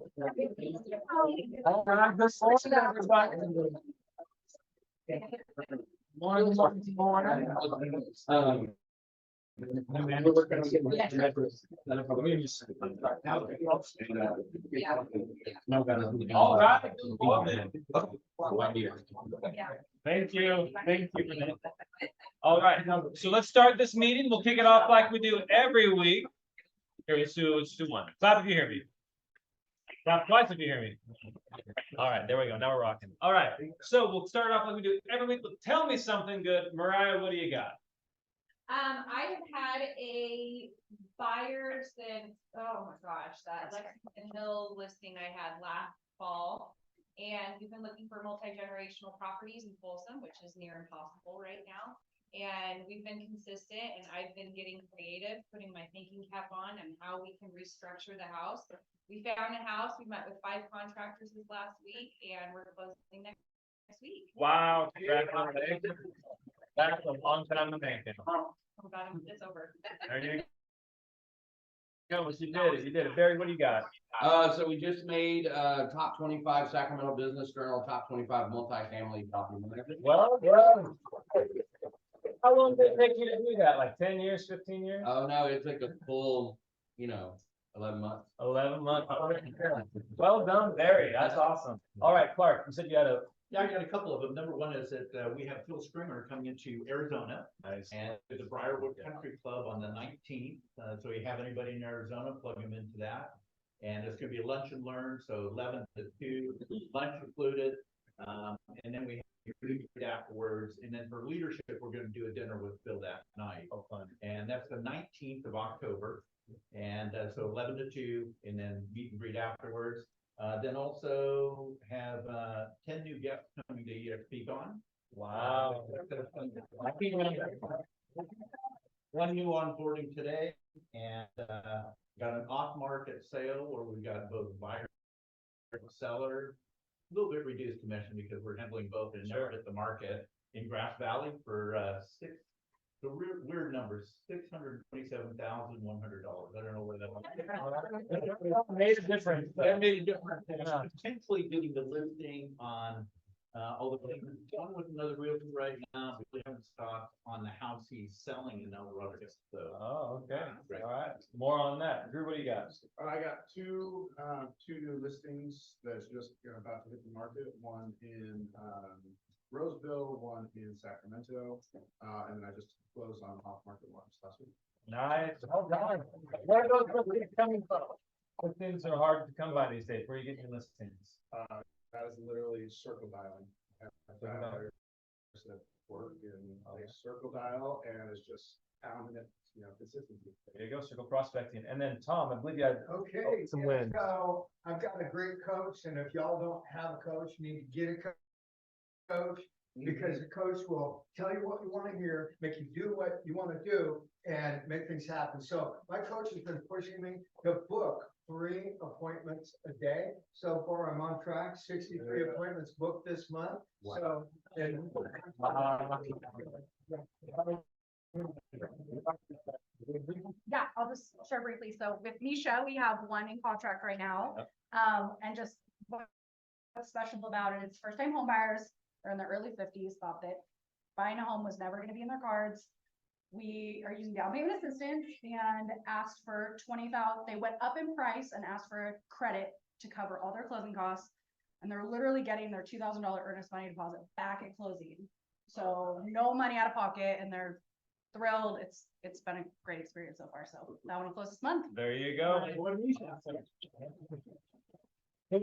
All right. Thank you. Thank you for that. All right. So let's start this meeting. We'll kick it off like we do every week. Here, let's do one. Clap if you hear me. Clap twice if you hear me. All right, there we go. Now we're rocking. All right. So we'll start off like we do every week. Tell me something good. Mariah, what do you got? I have had a buyer since, oh my gosh, that Lexington Hill listing I had last fall. And we've been looking for multi-generational properties in Folsom, which is near impossible right now. And we've been consistent, and I've been getting creative, putting my thinking cap on and how we can restructure the house. We found a house. We met with 5 contractors this last week, and we're closing next week. Wow, congratulations. That's a long time in the making. Oh God, it's over. There you go. You did it. You did it. Barry, what do you got? So we just made top 25 Sacramento Business Journal, top 25 multifamily property managers. Well, how long did it take you to do that? Like 10 years, 15 years? Oh no, it took a full, 11 months. 11 months. Well done, Barry. That's awesome. All right, Clark, you said you had a. Yeah, I got a couple of them. Number one is that we have Phil Stringer coming into Arizona. Nice. And the Briarwood Country Club on the 19th. So you have anybody in Arizona, plug them into that. And it's going to be a lunch and learn. So 11 to 2, lunch included. And then we have food afterwards. And then for leadership, we're going to do a dinner with Phil that night. Oh, fun. And that's the 19th of October. And so 11 to 2, and then meet and greet afterwards. Then also have 10 new guests coming to speak on. Wow. One new onboarding today, and got an off-market sale where we got both buyer and seller. A little bit reduced commission because we're handling both and never hit the market in Grass Valley for the weird numbers, $627,100. I don't know where that made a difference. That made a difference. Potentially getting the listing on all the things. One with another realtor right now. We haven't stopped on the house he's selling in El Dorado. So. Oh, okay. All right. More on that. Drew, what do you got? I got two new listings that's just about to hit the market. One in Roseville, one in Sacramento, and then I just closed on off-market ones last week. Nice. Well done. Where are those listings coming from? Listings are hard to come by these days. Where are you getting your listings? That is literally circle dialing. That work and circle dial, and it's just pounding it, consistency. There you go, circle prospecting. And then Tom, I believe you had some wins. So I've got a great coach, and if y'all don't have a coach, you need to get a coach, because the coach will tell you what you want to hear, make you do what you want to do, and make things happen. So my coach has been pushing me to book 3 appointments a day. So far, I'm on track. 63 appointments booked this month. Wow. So, yeah, I'll just share briefly. So with Misha, we have 1 in contract right now. And just what's special about it, it's first-time home buyers. They're in their early 50s, thought that buying a home was never going to be in their cards. We are using down payment assistance and asked for $20,000. They went up in price and asked for a credit to cover all their closing costs. And they're literally getting their $2,000 earnest money deposit back at closing. So no money out of pocket, and they're thrilled. It's been a great experience so far. So that one will close this month. There you go. And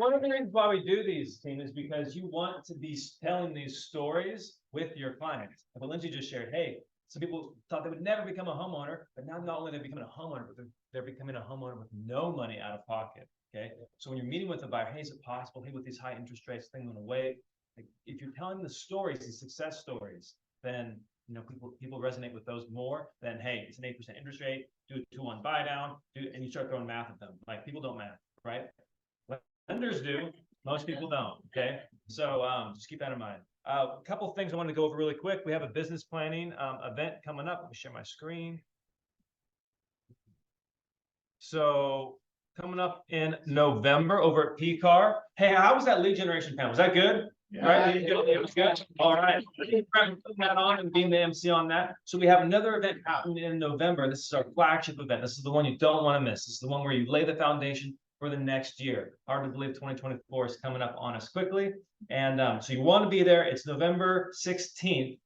one of the reasons why we do these, team, is because you want to be telling these stories with your clients. But Lindsay just shared, hey, some people thought they would never become a homeowner, but now not only are they becoming a homeowner, but they're becoming a homeowner with no money out of pocket. Okay. So when you're meeting with a buyer, hey, is it possible? Hey, with these high interest rates, things went away. Like, if you're telling the stories, the success stories, then people resonate with those more than, hey, it's an 8% interest rate, do a 2-1 buy down, and you start throwing math at them. Like, people don't math, right? Lenders do, most people don't. Okay, so just keep that in mind. A couple of things I wanted to go over really quick. We have a business planning event coming up. Let me share my screen. So coming up in November over at PCAR. Hey, how was that lead generation panel? Was that good? Right? It was good. All right. Putting that on and being the MC on that. So we have another event happening in November. This is our flagship event. This is the one you don't want to miss. This is the one where you lay the foundation for the next year. Hard to believe 2024 is coming up on us quickly. And so you want to be there. It's November 16th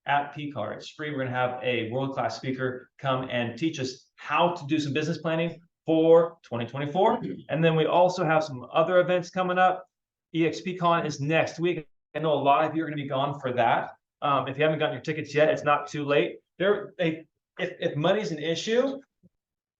at PCAR. It's free. We're going to have a world-class speaker come and teach us how to do some business planning for 2024. And then we also have some other events coming up. EXPCon is next week. I know a lot of you are going to be gone for that. If you haven't gotten your tickets yet, it's not too late. If money's an issue,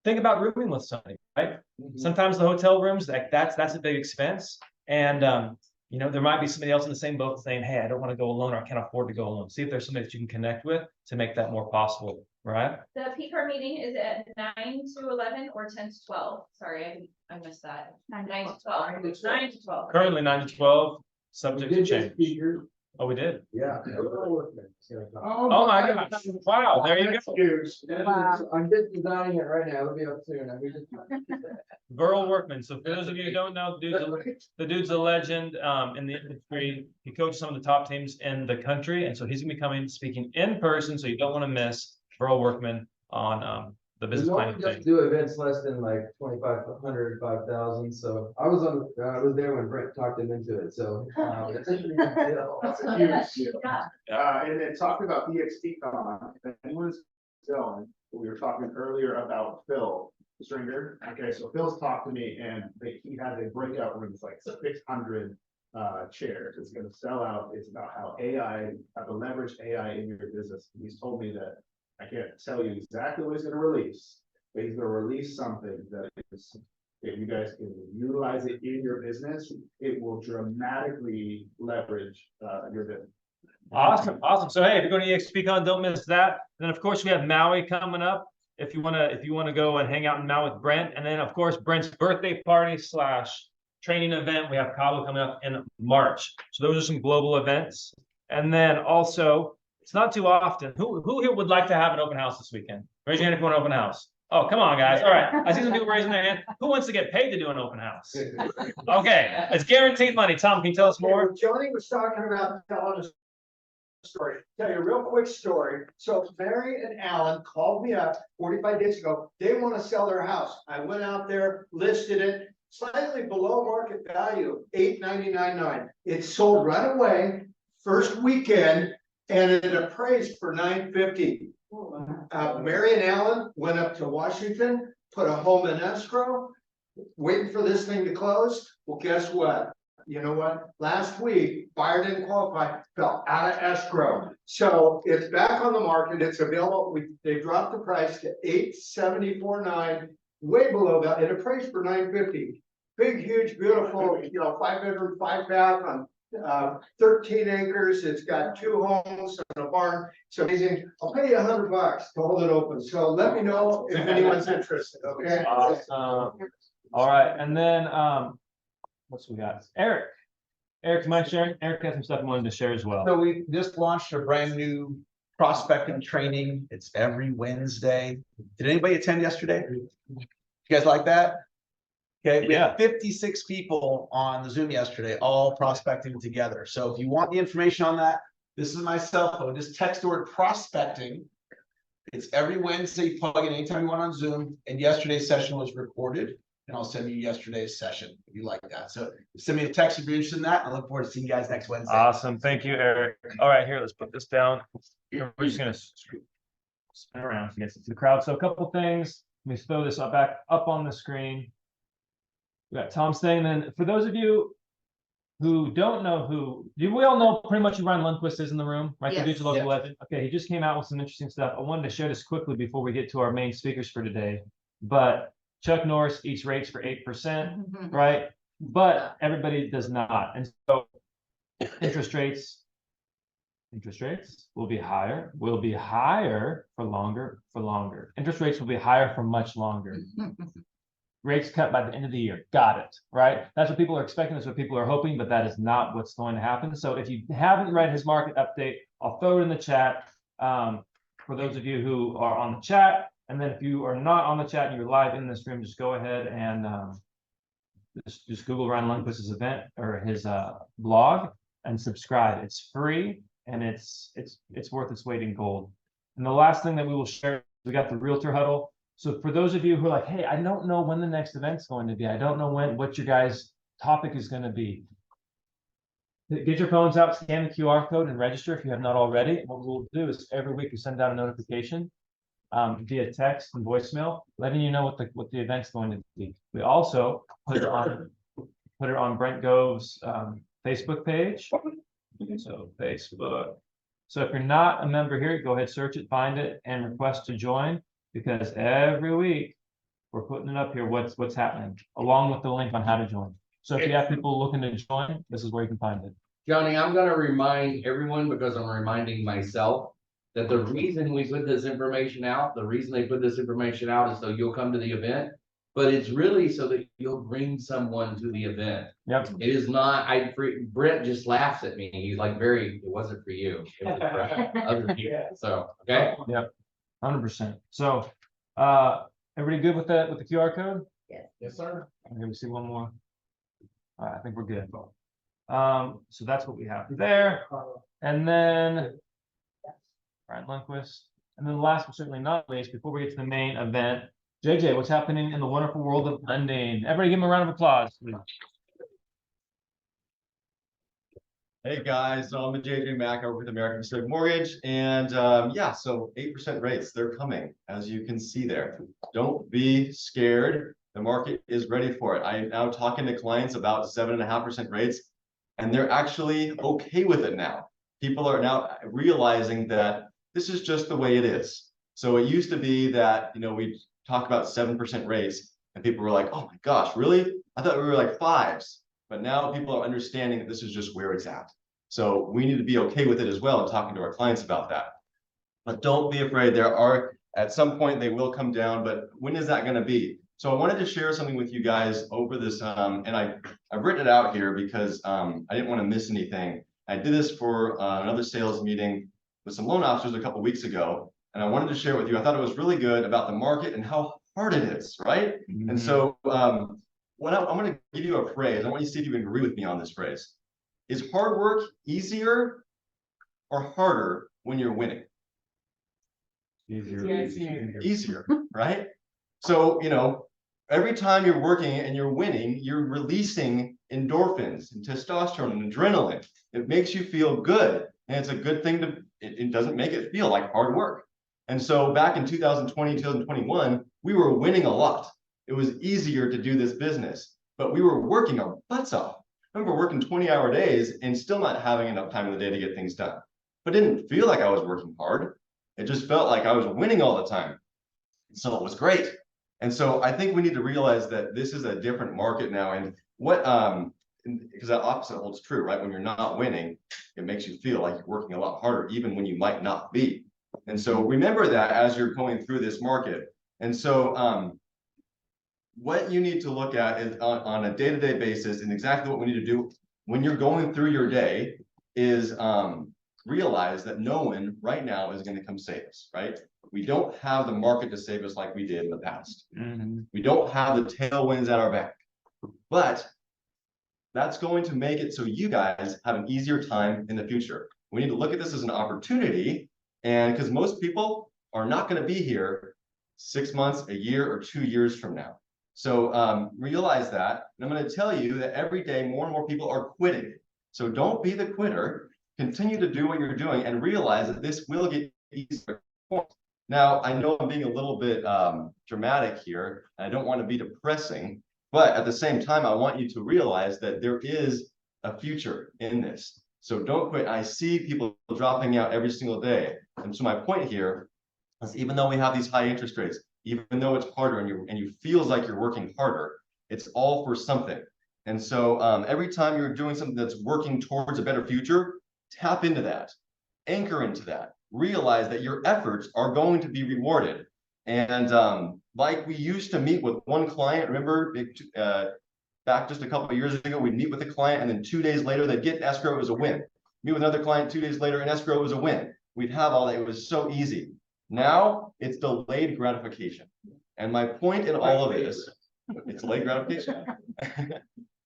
think about rooming with somebody, right? Sometimes the hotel rooms, that's a big expense. And there might be somebody else in the same boat saying, hey, I don't want to go alone, or I can't afford to go alone. See if there's somebody that you can connect with to make that more possible, right? The PCAR meeting is at 9 to 11 or 10 to 12. Sorry, I missed that. 9 to 12. 9 to 12. Currently 9 to 12, subject to change. Speaker. Oh, we did. Yeah. Oh my gosh. Wow, there you go. Wow. I'm just designing it right now. It'll be up soon. Burl Workman. So for those of you who don't know, the dude's a legend in the industry. He coaches some of the top teams in the country, and so he's gonna be coming speaking in person. So you don't want to miss Burl Workman on the business planning thing. Do events less than like 2,500, 5,000. So I was there when Brent talked him into it. So it's a pretty big deal. That's a huge deal. Yeah. And then talking about EXPCon, if anyone's going, we were talking earlier about Phil Stringer. Okay, so Phil's talked to me and he has a breakout room, it's like 600 chairs. It's gonna sell out. It's about how to leverage AI in your business. He's told me that I can't tell you exactly what he's gonna release, but he's gonna release something that is, if you guys can utilize it in your business, it will dramatically leverage your business. Awesome. So hey, if you're going to EXPCon, don't miss that. And then of course we have Maui coming up. If you wanna go and hang out in Maui with Brent, and then of course Brent's birthday party / training event. We have Cabo coming up in March. So those are some global events. And then also, it's not too often. Who here would like to have an open house this weekend? Raise your hand if you want an open house. Oh, come on, guys. All right. I see some people raising their hand. Who wants to get paid to do an open house? Okay, it's guaranteed money. Tom, can you tell us more? Johnny was talking about telling a story. Tell you a real quick story. So Mary and Alan called me up 45 days ago. They want to sell their house. I went out there, listed it, slightly below market value, $899.9. It sold right away, first weekend, and it appraised for $950. Mary and Alan went up to Washington, put a home in escrow, waiting for this thing to close. Well, guess what? You know what? Last week, buyer didn't qualify, fell out of escrow. So it's back on the market. It's available. They dropped the price to $874.9, way below that. It appraised for $950. Big, huge, beautiful, 5-bedroom, 5-bath on 13 acres. It's got 2 homes and a barn. It's amazing. I'll pay you $100 to hold it open. So let me know if anyone's interested. Okay. Awesome. All right, and then what's we got? Eric, you mind sharing? Eric has some stuff he wanted to share as well. So we just launched a brand new prospecting training. It's every Wednesday. Did anybody attend yesterday? You guys like that? Okay, we had 56 people on the Zoom yesterday, all prospecting together. So if you want the information on that, this is my cell phone. Just text the word prospecting. It's every Wednesday. You plug in anytime you want on Zoom. And yesterday's session was recorded. And I'll send you yesterday's session if you like that. So send me a text if you're interested in that. I look forward to seeing you guys next Wednesday. Awesome. Thank you, Eric. All right, here, let's put this down. We're just gonna spin around to get to the crowd. So a couple things. Let me throw this back up on the screen. We got Tom saying, then for those of you who don't know we all know pretty much who Ryan Lundquist is in the room, right? The dude's a local legend. Okay, he just came out with some interesting stuff. I wanted to share this quickly before we get to our main speakers for today. But Chuck Norris eats rates for 8%, right? But everybody does not. And so interest rates will be higher for longer. Interest rates will be higher for much longer. Rates cut by the end of the year. Got it, right? That's what people are expecting. That's what people are hoping, but that is not what's going to happen. So if you haven't read his market update, I'll throw it in the chat. For those of you who are on the chat, And then if you are not on the chat and you're live in this room, just go ahead and just Google Ryan Lundquist's event or his blog and subscribe. It's free and it's worth its weight in gold. And the last thing that we will share, we got the Realtor Huddle. So for those of you who are like, hey, I don't know when the next event's going to be. I don't know what your guys' topic is going to be. Get your phones out, scan the QR code and register if you have not already. What we'll do is every week we send out a notification via text and voicemail, letting you know what the event's going to be. We also put it on Brent Gove's Facebook page. So Facebook. So if you're not a member here, go ahead, search it, find it, and request to join, because every week we're putting it up here what's happening, along with the link on how to join. So if you have people looking to join, this is where you can find it. Johnny, I'm gonna remind everyone, because I'm reminding myself, that the reason we put this information out, the reason they put this information out is so you'll come to the event, but it's really so that you'll bring someone to the event. Yep. It is not, Brent just laughs at me. He's like, it wasn't for you. It was for other people. So, okay. Yep. 100%. So, everybody good with that, with the QR code? Yes, sir. I'm gonna see one more. All right, I think we're good. So that's what we have there. And then Ryan Lundquist. And then last but certainly not least, before we get to the main event, JJ, what's happening in the wonderful world of lending? Everybody give him a round of applause, please. Hey guys, so I'm JJ Mack over with American Pacific Mortgage, and yeah, so 8% rates, they're coming, as you can see there. Don't be scared. The market is ready for it. I am now talking to clients about 7.5% rates, and they're actually okay with it now. People are now realizing that this is just the way it is. So it used to be that, we talk about 7% rates, and people were like, oh my gosh, really? I thought we were like 5s. But now people are understanding that this is just where it's at. So we need to be okay with it as well and talking to our clients about that. But don't be afraid. At some point they will come down, but when is that going to be? So I wanted to share something with you guys over this, and I've written it out here because I didn't want to miss anything. I did this for another sales meeting with some loan officers a couple weeks ago, and I wanted to share with you. I thought it was really good about the market and how hard it is, right? Mm-hmm. And so I'm going to give you a phrase. I want you to see if you agree with me on this phrase. Is hard work easier or harder when you're winning? Easier, right? So, every time you're working and you're winning, you're releasing endorphins and testosterone and adrenaline. It makes you feel good. And it's a good thing it doesn't make it feel like hard work. And so back in 2020, 2021, we were winning a lot. It was easier to do this business, but we were working our butts off. I remember working 20-hour days and still not having enough time in the day to get things done. But it didn't feel like I was working hard. It just felt like I was winning all the time. So it was great. And so I think we need to realize that this is a different market now. And because that opposite holds true, right? When you're not winning, it makes you feel like you're working a lot harder, even when you might not be. And so remember that as you're going through this market. And so what you need to look at is on a day-to-day basis, and exactly what we need to do when you're going through your day is realize that no one right now is going to come save us, right? We don't have the market to save us like we did in the past. Mm-hmm. We don't have the tailwinds at our back, but that's going to make it so you guys have an easier time in the future. We need to look at this as an opportunity, and because most people are not going to be here 6 months, a year, or 2 years from now. So realize that, and I'm going to tell you that every day more and more people are quitting. So don't be the quitter. Continue to do what you're doing and realize that this will get easier. Now, I know I'm being a little bit dramatic here. And I don't want to be depressing, but at the same time, I want you to realize that there is a future in this. So don't quit. I see people dropping out every single day. And so my point here is, even though we have these high interest rates, even though it's harder and you feels like you're working harder, it's all for something. And so every time you're doing something that's working towards a better future, tap into that, anchor into that, realize that your efforts are going to be rewarded. And like we used to meet with one client, remember back just a couple of years ago, we'd meet with a client and then 2 days later they'd get escrow, it was a win. Meet with another client 2 days later and escrow was a win. We'd have all that, it was so easy. Now it's delayed gratification. And my point in all of this, it's delayed gratification.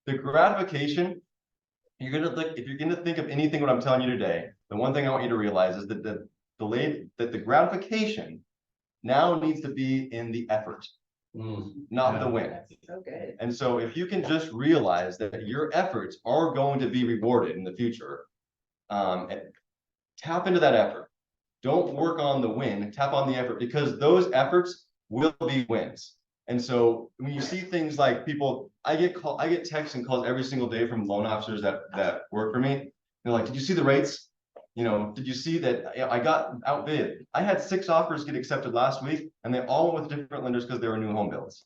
The gratification, if you're gonna think of anything what I'm telling you today, the one thing I want you to realize is that the gratification now needs to be in the effort, not the win. Okay. And so if you can just realize that your efforts are going to be rewarded in the future, and tap into that effort. Don't work on the win, tap on the effort, because those efforts will be wins. And so when you see things like people, I get texts and calls every single day from loan officers that work for me. They're like, did you see the rates? You know, did you see that I got outbid? I had 6 offers get accepted last week, and they all went with different lenders because they were new home builds.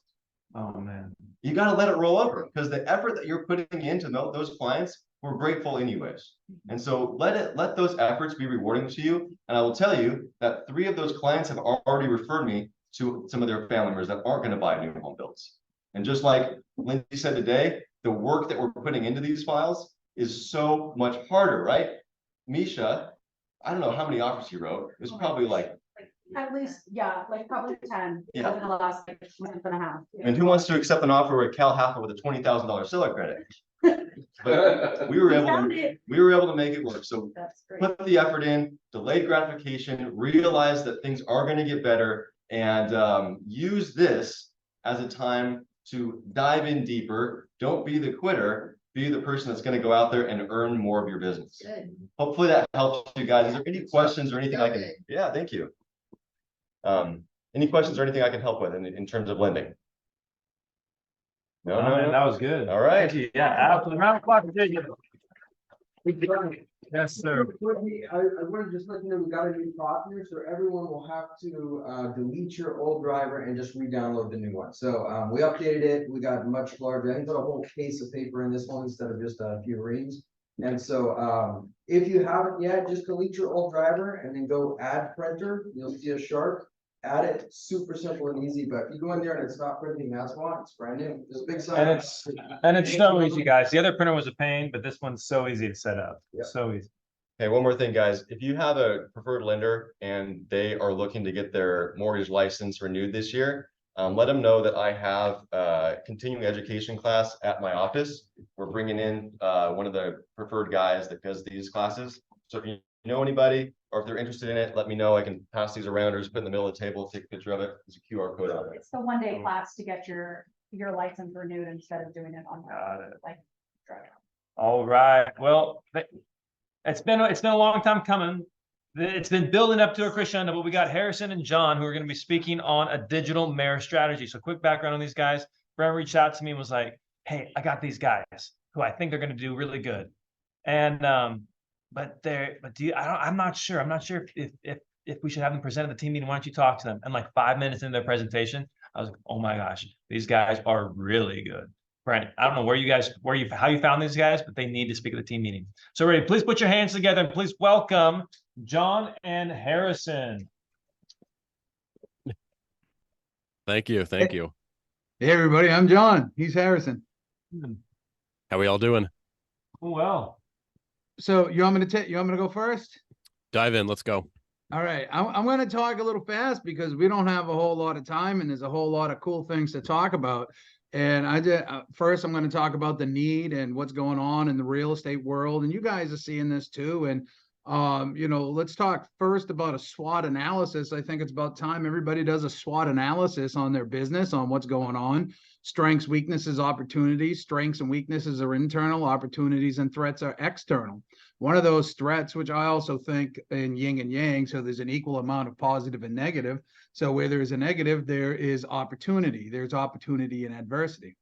Oh, man. You got to let it roll over, because the effort that you're putting into those clients, we're grateful anyways. And so let those efforts be rewarding to you. And I will tell you that 3 of those clients have already referred me to some of their family members that aren't going to buy new home builds. And just like Lindsay said today, the work that we're putting into these files is so much harder, right? Misha, I don't know how many offers he wrote. It was probably like, At least, yeah, like probably 10 Yeah. over the last month and a half. and who wants to accept an offer with Cal Halfa with a $20,000 seller credit? But we were able to make it work. So That's great. put the effort in, delayed gratification, realize that things are going to get better, and use this as a time to dive in deeper. Don't be the quitter, be the person that's going to go out there and earn more of your business. Good. Hopefully that helps you guys. Is there any questions or anything I can? Yeah, thank you. Any questions or anything I can help with in terms of lending? No, Man, that was good. All right. Thank you. Yeah, absolutely. Round of applause for Jacob. Yes, sir. Quickly, I want to just let you know, we got a new partner, so everyone will have to delete your old driver and just re-download the new one. So we updated it, we got much larger, I think got a whole case of paper in this one instead of just a few reams. And so if you haven't yet, just delete your old driver and then go add printer, you'll see a shark. Add it, super simple and easy, but if you go in there and it's not printing that spot, it's brand new, there's a big sign. And it's so easy, guys. The other printer was a pain, but this one's so easy to set up. Yeah. So easy. Hey, one more thing, guys. If you have a preferred lender and they are looking to get their mortgage license renewed this year, let them know that I have a continuing education class at my office. We're bringing in one of the preferred guys that does these classes. So if you know anybody, or if they're interested in it, let me know. I can pass these around or just put in the middle of the table, take a picture of it. There's a QR code on it. It's the 1-day class to get your license renewed instead of doing it on. Got it. Like. All right. Well, it's been a long time coming. It's been building up to a crescendo, but we got Harrison and John who are going to be speaking on a digital mayor strategy. So quick background on these guys. Brent reached out to me and was like, hey, I got these guys who I think they're going to do really good. And I'm not sure. I'm not sure if we should have them present at the team meeting. Why don't you talk to them? And like 5 minutes into their presentation, I was like, oh my gosh, these guys are really good. Brent, I don't know how you found these guys, but they need to speak at the team meeting. So ready, please put your hands together and please welcome John and Harrison. Thank you. Thank you. Hey, everybody, I'm John. He's Harrison. How we all doing? Well, So you want me to go first? Dive in. Let's go. All right. I'm going to talk a little fast because we don't have a whole lot of time and there's a whole lot of cool things to talk about. And first I'm going to talk about the need and what's going on in the real estate world. And you guys are seeing this too. And let's talk first about a SWOT analysis. I think it's about time everybody does a SWOT analysis on their business, on what's going on. Strengths, weaknesses, opportunities. Strengths and weaknesses are internal, opportunities and threats are external. One of those threats, which I also think in yin and yang, so there's an equal amount of positive and negative. So where there is a negative, there is opportunity. There's opportunity and adversity.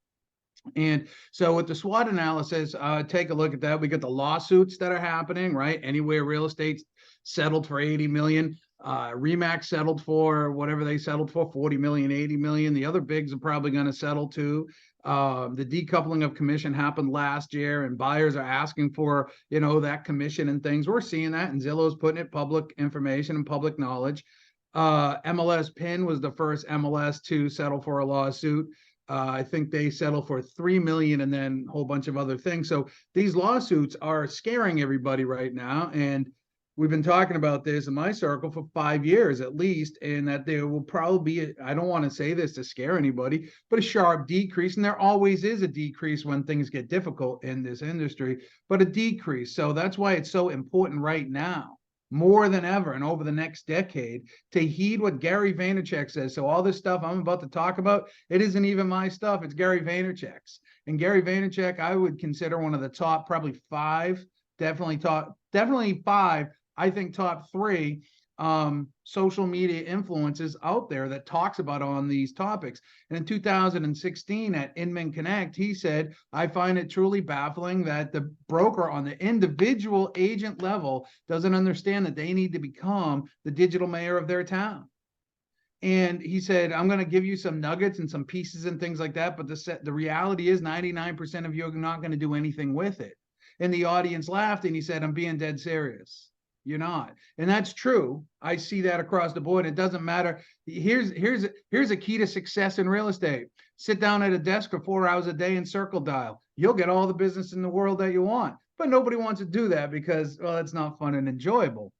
And so with the SWOT analysis, take a look at that. We got the lawsuits that are happening, right? Anywhere real estate settled for 80 million. Remax settled for whatever they settled for, 40 million, 80 million. The other bigs are probably going to settle too. The decoupling of commission happened last year and buyers are asking for, that commission and things. We're seeing that, and Zillow's putting it public information and public knowledge. MLS PIN was the first MLS to settle for a lawsuit. I think they settled for 3 million and then a whole bunch of other things. So these lawsuits are scaring everybody right now. And we've been talking about this in my circle for 5 years at least, and that there will probably be, I don't want to say this to scare anybody, but a sharp decrease. And there always is a decrease when things get difficult in this industry, but a decrease. So that's why it's so important right now, more than ever, and over the next decade, to heed what Gary Vaynerchuk says. So all this stuff I'm about to talk about, it isn't even my stuff, it's Gary Vaynerchuk's. And Gary Vaynerchuk, I would consider one of the top, probably five, definitely five, I think top three social media influences out there that talks about on these topics. And in 2016 at Inman Connect, he said, I find it truly baffling that the broker on the individual agent level doesn't understand that they need to become the digital mayor of their town. And he said, I'm going to give you some nuggets and some pieces and things like that, but the reality is 99% of you are not going to do anything with it. And the audience laughed, and he said, I'm being dead serious. You're not. And that's true. I see that across the board. It doesn't matter. Here's a key to success in real estate. Sit down at a desk for 4 hours a day and circle dial. You'll get all the business in the world that you want. But nobody wants to do that because, well, it's not fun and enjoyable.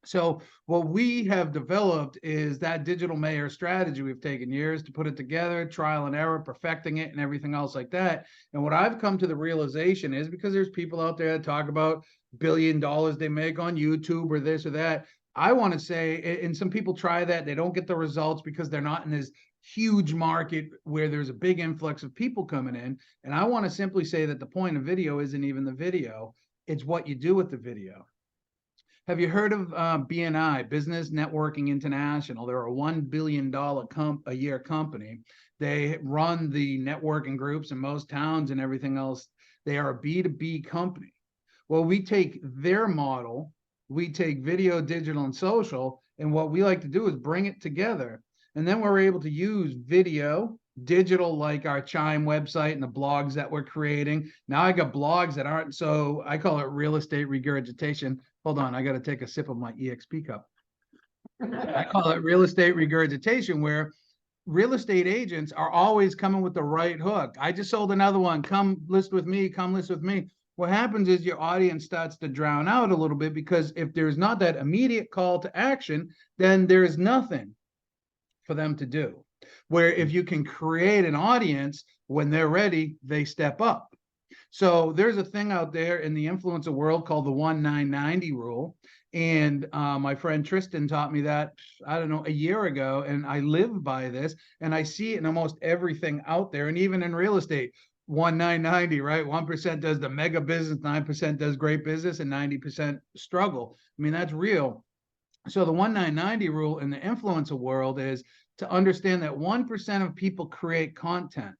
So what we have developed is that digital mayor strategy. We've taken years to put it together, trial and error, perfecting it and everything else like that. And what I've come to the realization is, because there's people out there that talk about $1 billion they make on YouTube or this or that. I want to say, and some people try that, they don't get the results because they're not in this huge market where there's a big influx of people coming in. And I want to simply say that the point of video isn't even the video. It's what you do with the video. Have you heard of BNI, Business Networking International? They're a $1 billion a year company. They run the networking groups in most towns and everything else. They are a B2B company. Well, we take their model, we take video, digital, and social, and what we like to do is bring it together. And then we're able to use video, digital, like our Chime website and the blogs that we're creating. Now I got blogs that aren't, so I call it real estate regurgitation. Hold on, I got to take a sip of my EXP cup. I call it real estate regurgitation, where real estate agents are always coming with the right hook. I just sold another one. Come list with me, come list with me. What happens is your audience starts to drown out a little bit, because if there's not that immediate call to action, then there's nothing for them to do. Where if you can create an audience, when they're ready, they step up. So there's a thing out there in the influencer world called the 1-9-90 rule. And my friend Tristan taught me that, I don't know, a year ago. And I live by this, and I see it in almost everything out there. And even in real estate, 1-9-90, right? 1% does the mega business, 9% does great business, and 90% struggle. I mean, that's real. So the 1-9-90 rule in the influencer world is to understand that 1% of people create content.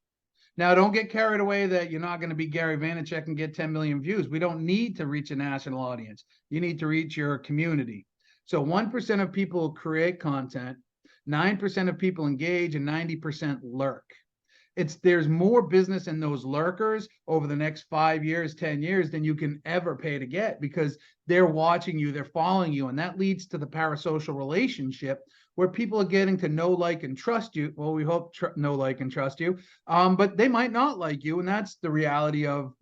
Now, don't get carried away that you're not going to be Gary Vaynerchuk and get 10 million views. We don't need to reach a national audience. You need to reach your community. So 1% of people create content, 9% of people engage, and 90% lurk. There's more business in those lurkers over the next 5 years, 10 years than you can ever pay to get, because they're watching you, they're following you. And that leads to the parasocial relationship, where people are getting to know, like, and trust you. Well, we hope know, like, and trust you, but they might not like you. And that's the reality of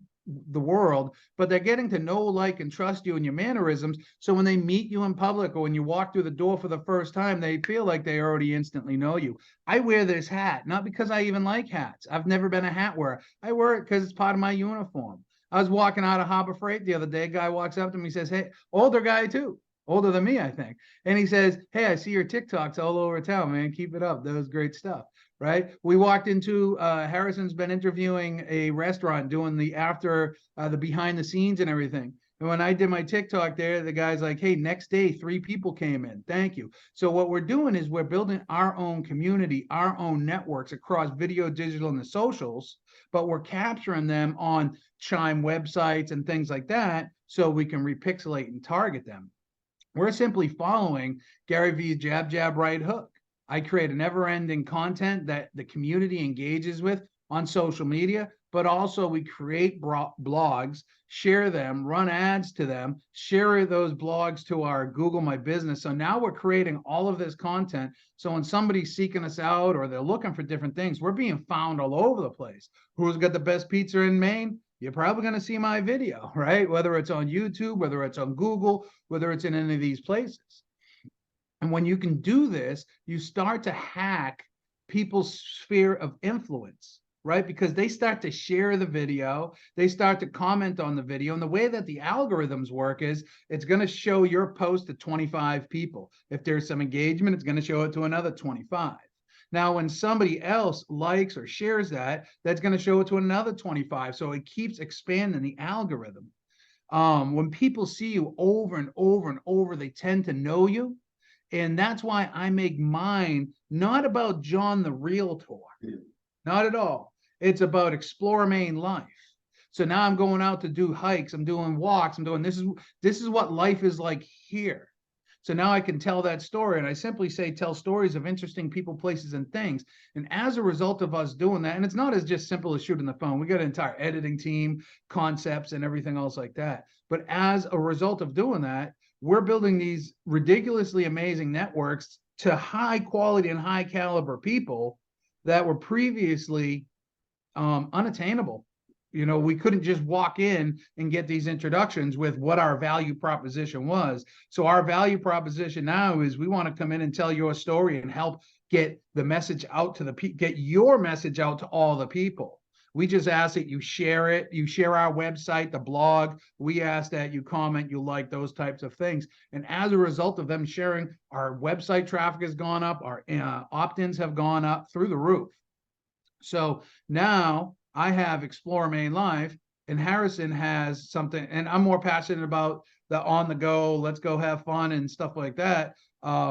the world, but they're getting to know, like, and trust you and your mannerisms. So when they meet you in public, or when you walk through the door for the first time, they feel like they already instantly know you. I wear this hat, not because I even like hats. I've never been a hat wearer. I wear it because it's part of my uniform. I was walking out of Harbor Freight the other day. A guy walks up to me, says, hey, older guy too. Older than me, I think. And he says, hey, I see your TikToks all over town, man. Keep it up. That was great stuff, right? We walked into, Harrison's been interviewing a restaurant, doing the after, the behind the scenes and everything. And when I did my TikTok there, the guy's like, hey, next day, 3 people came in. Thank you. So what we're doing is we're building our own community, our own networks across video, digital, and the socials, but we're capturing them on Chime websites and things like that, so we can repixelate and target them. We're simply following Gary V's jab, jab, right hook. I create a never-ending content that the community engages with on social media, but also we create blogs, share them, run ads to them, share those blogs to our Google My Business. So now we're creating all of this content. So when somebody's seeking us out, or they're looking for different things, we're being found all over the place. Who's got the best pizza in Maine? you're probably going to see my video, right? Whether it's on YouTube, whether it's on Google, whether it's in any of these places. And when you can do this, you start to hack people's sphere of influence, right? Because they start to share the video, they start to comment on the video. And the way that the algorithms work is it's going to show your post to 25 people. If there's some engagement, it's going to show it to another 25. Now, when somebody else likes or shares that, that's going to show it to another 25. So it keeps expanding the algorithm. When people see you over and over and over, they tend to know you. And that's why I make mine not about John the Realtor, not at all. It's about Explore Maine life. So now I'm going out to do hikes, I'm doing walks, I'm doing this is what life is like here. So now I can tell that story, and I simply say tell stories of interesting people, places, and things. And as a result of us doing that, and it's not as just simple as shooting the phone. We got an entire editing team, concepts, and everything else like that. But as a result of doing that, we're building these ridiculously amazing networks to high quality and high caliber people that were previously unattainable. You know, we couldn't just walk in and get these introductions with what our value proposition was. So our value proposition now is we want to come in and tell your story and help get the message out to get your message out to all the people. We just ask that you share it. You share our website, the blog. We ask that you comment, you like, those types of things. And as a result of them sharing, our website traffic has gone up. Our opt-ins have gone up through the roof. So now I have Explore Maine Live, and Harrison has something, and I'm more passionate about the on the go, let's go have fun and stuff like that,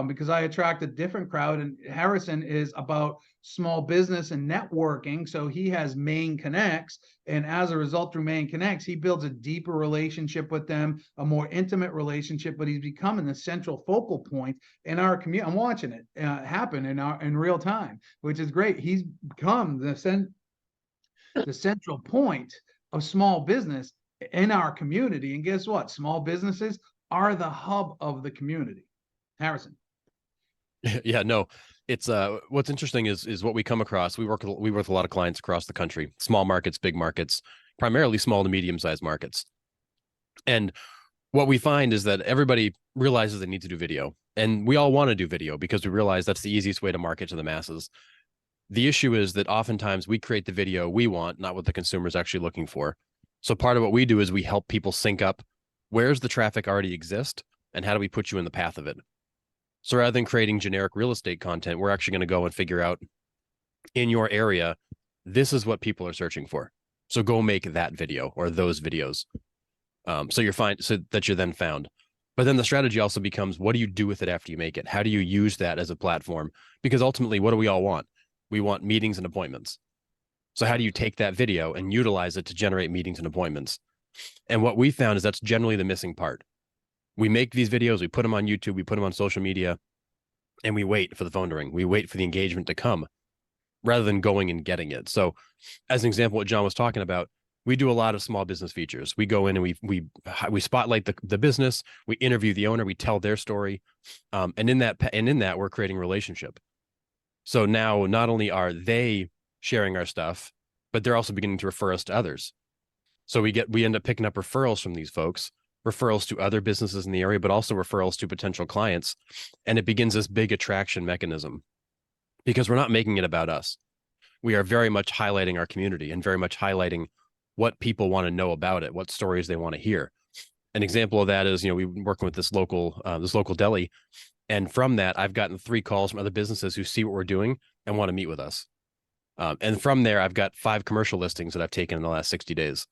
because I attract a different crowd. And Harrison is about small business and networking. So he has Maine Connects. And as a result, through Maine Connects, he builds a deeper relationship with them, a more intimate relationship, but he's becoming the central focal point in our community. I'm watching it happen in real time, which is great. He's become the central point of small business in our community. And guess what? Small businesses are the hub of the community. Harrison. Yeah, no, it's what's interesting is what we come across. We work with a lot of clients across the country, small markets, big markets, primarily small to medium-sized markets. And what we find is that everybody realizes they need to do video, and we all want to do video because we realize that's the easiest way to market to the masses. The issue is that oftentimes we create the video we want, not what the consumer is actually looking for. So part of what we do is we help people sync up where's the traffic already exist and how do we put you in the path of it. So rather than creating generic real estate content, we're actually going to go and figure out in your area, this is what people are searching for. So go make that video or those videos. So that you're then found. But then the strategy also becomes, what do you do with it after you make it? How do you use that as a platform? Because ultimately, what do we all want? We want meetings and appointments. So how do you take that video and utilize it to generate meetings and appointments? And what we found is that's generally the missing part. We make these videos, we put them on YouTube, we put them on social media, and we wait for the phone to ring. We wait for the engagement to come rather than going and getting it. So as an example, what John was talking about, we do a lot of small business features. We go in and we spotlight the business, we interview the owner, we tell their story. And in that we're creating relationship. So now not only are they sharing our stuff, but they're also beginning to refer us to others. So we end up picking up referrals from these folks, referrals to other businesses in the area, but also referrals to potential clients. And it begins this big attraction mechanism because we're not making it about us. We are very much highlighting our community and very much highlighting what people want to know about it, what stories they want to hear. An example of that is, we've been working with this local deli. And from that, I've gotten 3 calls from other businesses who see what we're doing and want to meet with us. And from there, I've got 5 commercial listings that I've taken in the last 60 days.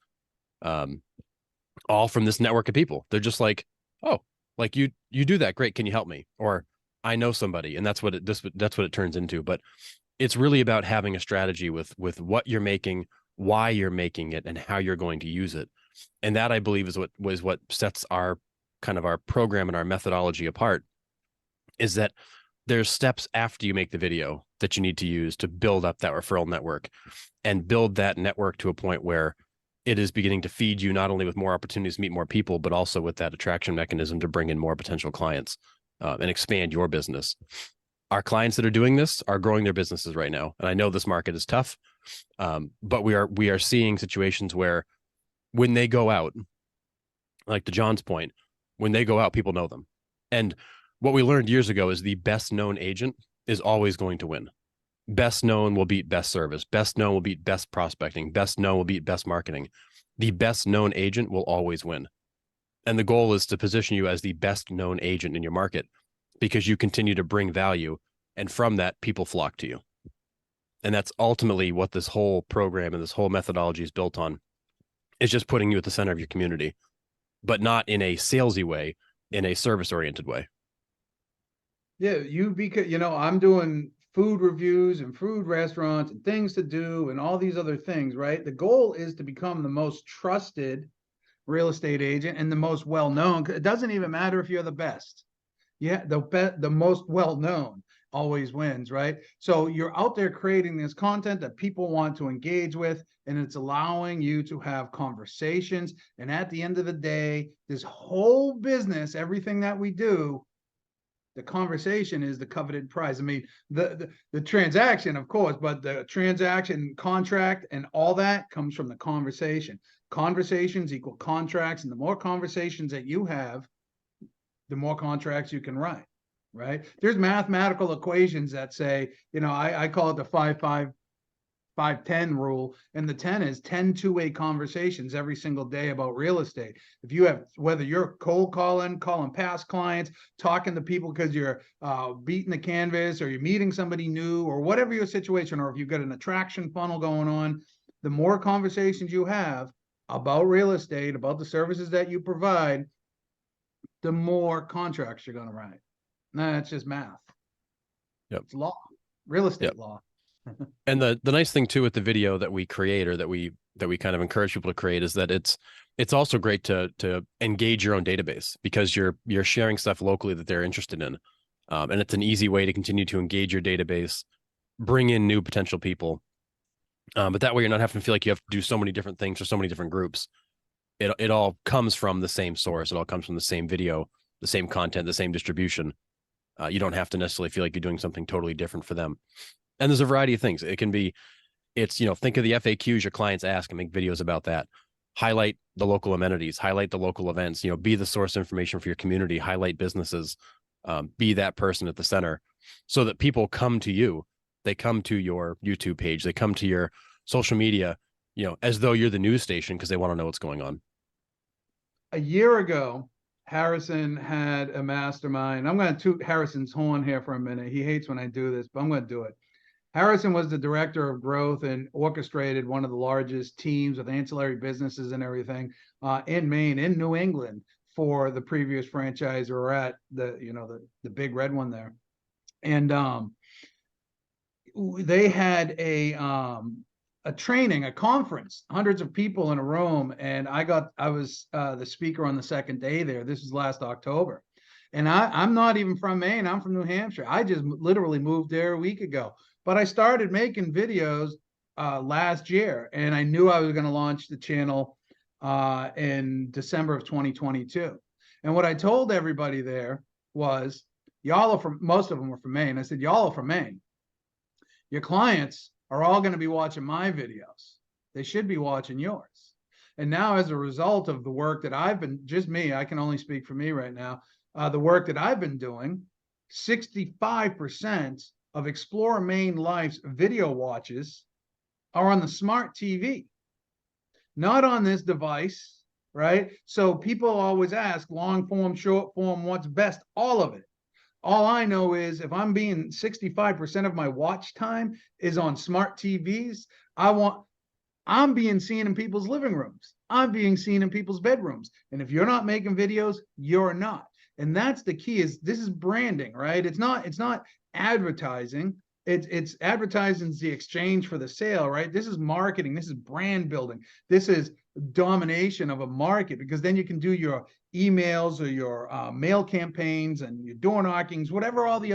All from this network of people. They're just like, oh, like you do that. Great. Can you help me? Or I know somebody. And that's what it turns into. But it's really about having a strategy with what you're making, why you're making it, and how you're going to use it. And that, I believe, is what sets our kind of our program and our methodology apart, is that there's steps after you make the video that you need to use to build up that referral network and build that network to a point where it is beginning to feed you not only with more opportunities to meet more people, but also with that attraction mechanism to bring in more potential clients and expand your business. Our clients that are doing this are growing their businesses right now. And I know this market is tough, but we are seeing situations where when they go out, like to John's point, when they go out, people know them. And what we learned years ago is the best known agent is always going to win. Best known will beat best service. Best known will beat best prospecting. Best known will beat best marketing. The best known agent will always win. And the goal is to position you as the best known agent in your market because you continue to bring value. And from that, people flock to you. And that's ultimately what this whole program and this whole methodology is built on, is just putting you at the center of your community, but not in a salesy way, in a service oriented way. Yeah, because I'm doing food reviews and food restaurants and things to do and all these other things, right? The goal is to become the most trusted real estate agent and the most well-known. It doesn't even matter if you're the best. Yeah, the most well-known always wins, right? So you're out there creating this content that people want to engage with, and it's allowing you to have conversations. And at the end of the day, this whole business, everything that we do, the conversation is the coveted prize. I mean, the transaction, of course, but the transaction contract and all that comes from the conversation. Conversations equal contracts, and the more conversations that you have, the more contracts you can write, right? There's mathematical equations that say, I call it the 5-5-5-10 rule, and the 10 is 10 two-way conversations every single day about real estate. If you have, whether you're cold calling past clients, talking to people because you're beating the canvas, or you're meeting somebody new, or whatever your situation, or if you've got an attraction funnel going on, the more conversations you have about real estate, about the services that you provide, the more contracts you're going to write. That's just math. Yep. It's law, real estate Yep. law. And the nice thing too with the video that we create, or that we kind of encourage people to create, is that it's also great to engage your own database, because you're sharing stuff locally that they're interested in. And it's an easy way to continue to engage your database, bring in new potential people. But that way you're not having to feel like you have to do so many different things for so many different groups. It all comes from the same source. It all comes from the same video, the same content, the same distribution. You don't have to necessarily feel like you're doing something totally different for them. And there's a variety of things. It can be, think of the FAQs your clients ask and make videos about that. Highlight the local amenities, highlight the local events, be the source information for your community, highlight businesses, be that person at the center, so that people come to you. They come to your YouTube page, they come to your social media, as though you're the news station, because they want to know what's going on. A year ago, Harrison had a mastermind. I'm going to toot Harrison's horn here for a minute. He hates when I do this, but I'm going to do it. Harrison was the director of growth and orchestrated one of the largest teams with ancillary businesses and everything in Maine, in New England, for the previous franchise, or at the big red one there. And they had a training, a conference, hundreds of people in a room. And I was the speaker on the second day there. This was last October. And I'm not even from Maine. I'm from New Hampshire. I just literally moved there a week ago. But I started making videos last year, and I knew I was going to launch the channel in December of 2022. And what I told everybody there was, y'all are from, most of them were from Maine. I said, y'all are from Maine. Your clients are all going to be watching my videos. They should be watching yours. And now, as a result of the work that I've been, just me, I can only speak for me right now, the work that I've been doing, 65% of Explore Maine Life's video watches are on the smart TV, not on this device, right? So people always ask, long form, short form, what's best? All of it. All I know is, if I'm being 65% of my watch time is on smart TVs, I'm being seen in people's living rooms. I'm being seen in people's bedrooms. And if you're not making videos, you're not. And that's the key, is this is branding, right? It's not advertising. It's advertising is the exchange for the sale, right? This is marketing. This is brand building. This is domination of a market, because then you can do your emails or your mail campaigns and your door knockings, whatever, all the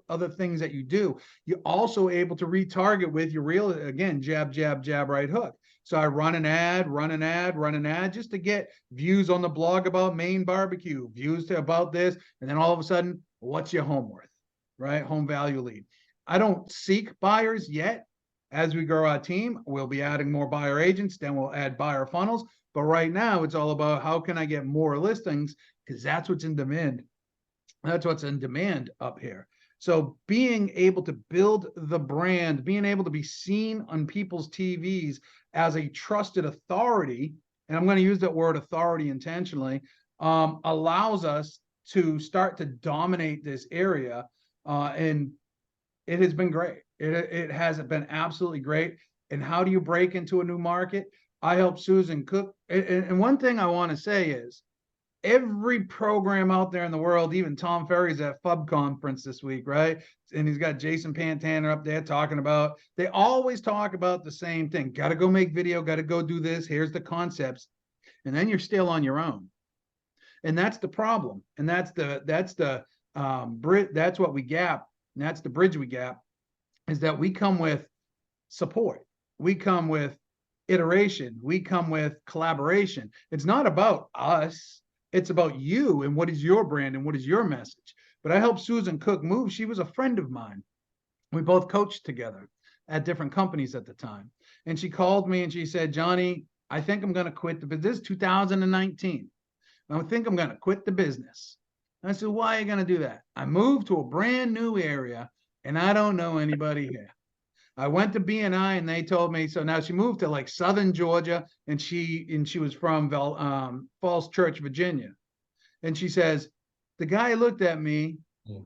other things that you do. You're also able to retarget with your real, again, jab, jab, jab, right hook. So I run an ad just to get views on the blog about Maine barbecue, views about this, and then all of a sudden, what's your home worth, right? Home value lead. I don't seek buyers yet. As we grow our team, we'll be adding more buyer agents, then we'll add buyer funnels. But right now it's all about how can I get more listings? Because that's what's in demand. That's what's in demand up here. So being able to build the brand, being able to be seen on people's TVs as a trusted authority, and I'm going to use that word authority intentionally, allows us to start to dominate this area. And it has been great. It has been absolutely great. And how do you break into a new market? I help Susan cook. And one thing I want to say is, every program out there in the world, even Tom Ferry's at FUB conference this week, right? And he's got Jason Pantana up there talking about, they always talk about the same thing. Got to go make video, got to go do this. Here's the concepts. And then you're still on your own. And that's the problem. And that's what we gap. And that's the bridge we gap, is that we come with support. We come with iteration. We come with collaboration. It's not about us. It's about you and what is your brand and what is your message. But I helped Susan Cook move. She was a friend of mine. We both coached together at different companies at the time. And she called me and she said, Johnny, I think I'm going to quit the business. This is 2019. I think I'm going to quit the business. And I said, why are you going to do that? I moved to a brand new area and I don't know anybody here. I went to BNI and they told me, so now she moved to like Southern Georgia and she was from Falls Church, Virginia. And she says, the guy looked at me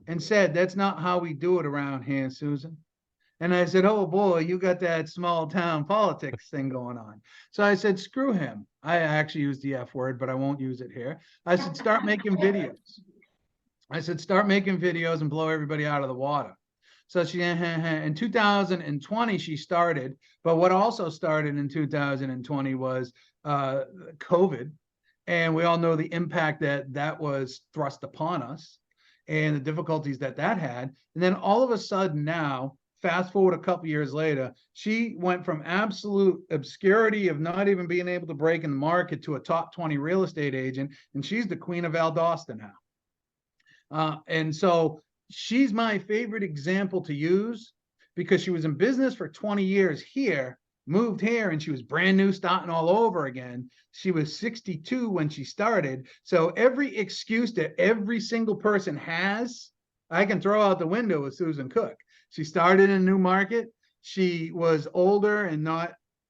and said, that's not how we do it around here, Susan. And I said, oh boy, you got that small town politics thing going on. So I said, screw him. I actually used the F word, but I won't use it here. I said, start making videos. I said, start making videos and blow everybody out of the water. So she, in 2020, she started, but what also started in 2020 was COVID. And we all know the impact that was thrust upon us and the difficulties that had. And then all of a sudden now, fast forward a couple years later, she went from absolute obscurity of not even being able to break in the market to a top 20 real estate agent. And she's the queen of Valdosta now. And so she's my favorite example to use because she was in business for 20 years here, moved here, and she was brand new, starting all over again. She was 62 when she started. So every excuse that every single person has, I can throw out the window with Susan Cook. She started in a new market. She was older and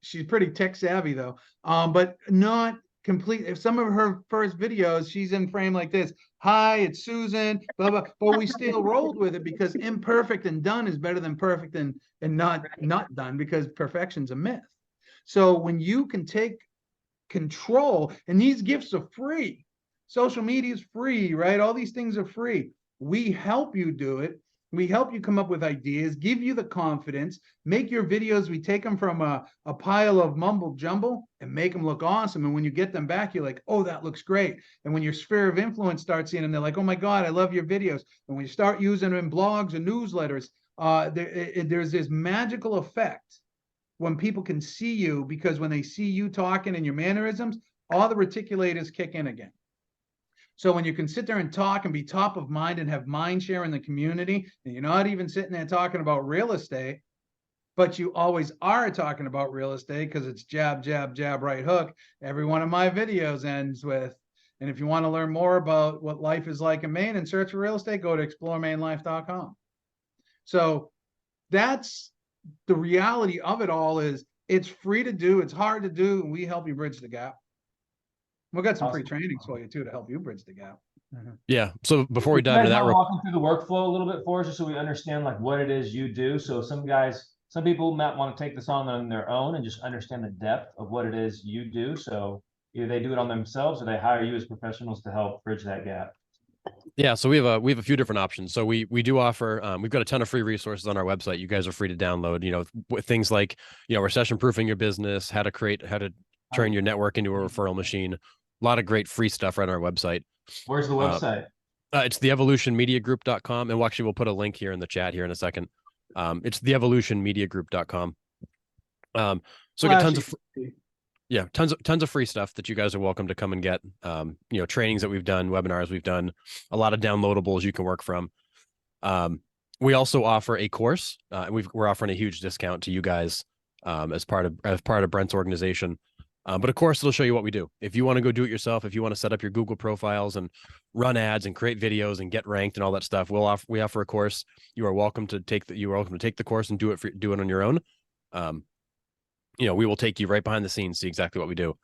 she's pretty tech savvy though, but not complete. If some of her first videos, she's in frame like this. Hi, it's Susan, blah, blah, but we still rolled with it because imperfect and done is better than perfect and not done, because perfection's a myth. So when you can take control, and these gifts are free, social media is free, right? All these things are free. We help you do it. We help you come up with ideas, give you the confidence, make your videos. We take them from a pile of mumble jumble and make them look awesome. And when you get them back, you're like, oh, that looks great. And when your sphere of influence starts seeing them, they're like, oh my God, I love your videos. And when you start using them in blogs and newsletters, there's this magical effect when people can see you, because when they see you talking and your mannerisms, all the reticulators kick in again. So when you can sit there and talk and be top of mind and have mind share in the community, and you're not even sitting there talking about real estate, but you always are talking about real estate because it's jab, jab, jab, right hook. Every one of my videos ends with, and if you want to learn more about what life is like in Maine and search for real estate, go to exploremainelife.com. So that's the reality of it all. Is it's free to do, it's hard to do, and we help you bridge the gap. We've got some free trainings for you too to help you bridge the gap. Yeah. So before we dive into that, walking through the workflow a little bit for us, just so we understand like what it is you do. So some people might want to take this on their own and just understand the depth of what it is you do. So either they do it on themselves or they hire you as professionals to help bridge that gap. Yeah, so we have a few different options. So we do offer, we've got a ton of free resources on our website. You guys are free to download, things like, recession proofing your business, how to turn your network into a referral machine. A lot of great free stuff right on our website. Where's the website? It's theevolutionmediagroup.com. And we'll put a link here in the chat here in a second. It's theevolutionmediagroup.com. So get tons of free stuff that you guys are welcome to come and get. Trainings that we've done, webinars we've done, a lot of downloadables you can work from. We also offer a course. We're offering a huge discount to you guys as part of Brent's organization. But of course, it'll show you what we do. If you want to go do it yourself, if you want to set up your Google profiles and run ads and create videos and get ranked and all that stuff, we offer a course. You are welcome to take the course and do it on your own. We will take you right behind the scenes, see exactly what we do.